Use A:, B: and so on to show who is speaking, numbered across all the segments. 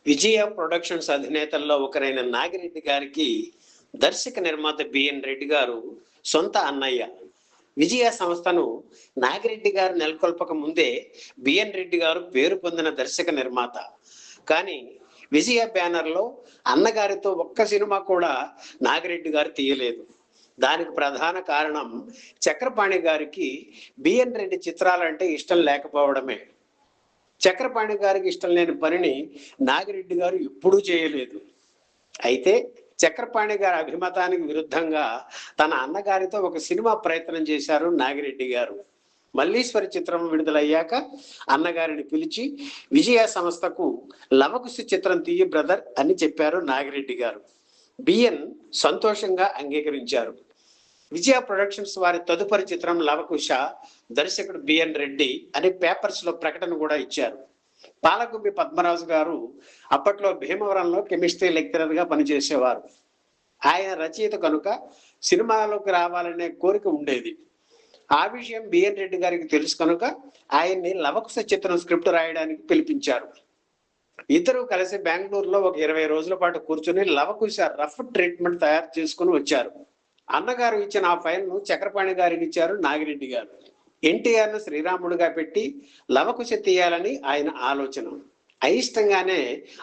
A: విజయ productions అధినేతల్లో ఒకరైన నాగిరెడ్డి గారికి దర్శక నిర్మాత బిఎన్ రెడ్డి గారు సొంత అన్నయ్య. విజయ సంస్థను నాగిరెడ్డి గారు నెలకొల్పక ముందే బిఎన్ రెడ్డి గారు పేరు పొందిన దర్శక నిర్మాత. కానీ విజయ బ్యానర్లో అన్నగారితో ఒక్క సినిమా కూడా నాగిరెడ్డి గారు తీయలేదు. దానికి ప్రధాన కారణం చక్రపాణి గారికి బిఎన్ రెడ్డి చిత్రాలంటే ఇష్టం లేకపోవడమే. చక్రపాణి గారికి ఇష్టం లేని పనిని నాగిరెడ్డి గారు ఎప్పుడూ చేయలేదు. అయితే చక్రపాణి గారి అభిమతానికి విరుద్ధంగా తన అన్నగారితో ఒక సినిమా ప్రయత్నం చేశారు నాగిరెడ్డి గారు. మల్లీశ్వరి చిత్రం విడుదలయ్యాక అన్నగారిని పిలిచి విజయ సంస్థకు లవకుశ చిత్రం తీయి బ్రదర్ అని చెప్పారు నాగిరెడ్డి గారు. బిఎన్ సంతోషంగా అంగీకరించారు. విజయ ప్రొడక్షన్స్ వారి తదుపరి చిత్రం లవకుశ దర్శకుడు బిఎన్ రెడ్డి అని పేపర్స్ లో ప్రకటన కూడా ఇచ్చారు. పాలగుంబి పద్మరాజు గారు అప్పట్లో భీమవరంలో కెమిస్ట్రీ లెక్చరర్ గా పనిచేసేవారు. ఆయన రచయిత కనుక సినిమాలోకి రావాలనే కోరిక ఉండేది. ఆ విషయం బిఎన్ రెడ్డి గారికి తెలుసు కనుక ఆయన్ని లవకుశ చిత్రం స్క్రిప్ట్ రాయడానికి పిలిపించారు. ఇద్దరు కలిసి బెంగళూరులో ఒక 20 రోజుల పాటు కూర్చుని లవకుశ రఫ్ ట్రీట్మెంట్ తయారు చేసుకుని వచ్చారు. అన్నగారు ఇచ్చిన ఆ ఫైల్ ను చక్రపాణి గారికి ఇచ్చారు నాగిరెడ్డి గారు. ఎన్టీఆర్ ను శ్రీరాముడుగా పెట్టి లవకుశ తీయాలని ఆయన ఆలోచన. అయిష్టంగానే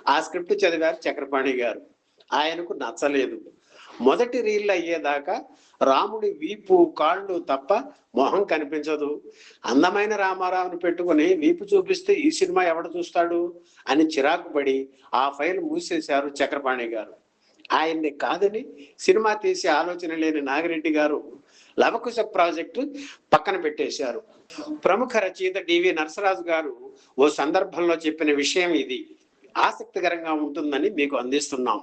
A: ఆ స్క్రిప్ట్ చదివారు చక్రపాణి గారు. ఆయనకు నచ్చలేదు. మొదటి రీల్ అయ్యేదాకా రాముడి వీపు కాళ్ళు తప్ప మొహం కనిపించదు, అందమైన రామారావుని పెట్టుకుని వీపు చూపిస్తే ఈ సినిమా ఎవడు చూస్తాడు అని చిరాకు పడి ఆ ఫైల్ మూసేశారు చక్రపాణి గారు. ఆయన్ని కాదని సినిమా తీసే ఆలోచన లేని నాగిరెడ్డి గారు లవకుశ ప్రాజెక్టు పక్కన పెట్టేశారు. ప్రముఖ రచయిత డివి నరసరాజు గారు ఓ సందర్భంలో చెప్పిన విషయం ఇది. ఆసక్తికరంగా ఉంటుందని మీకు అందిస్తున్నాం.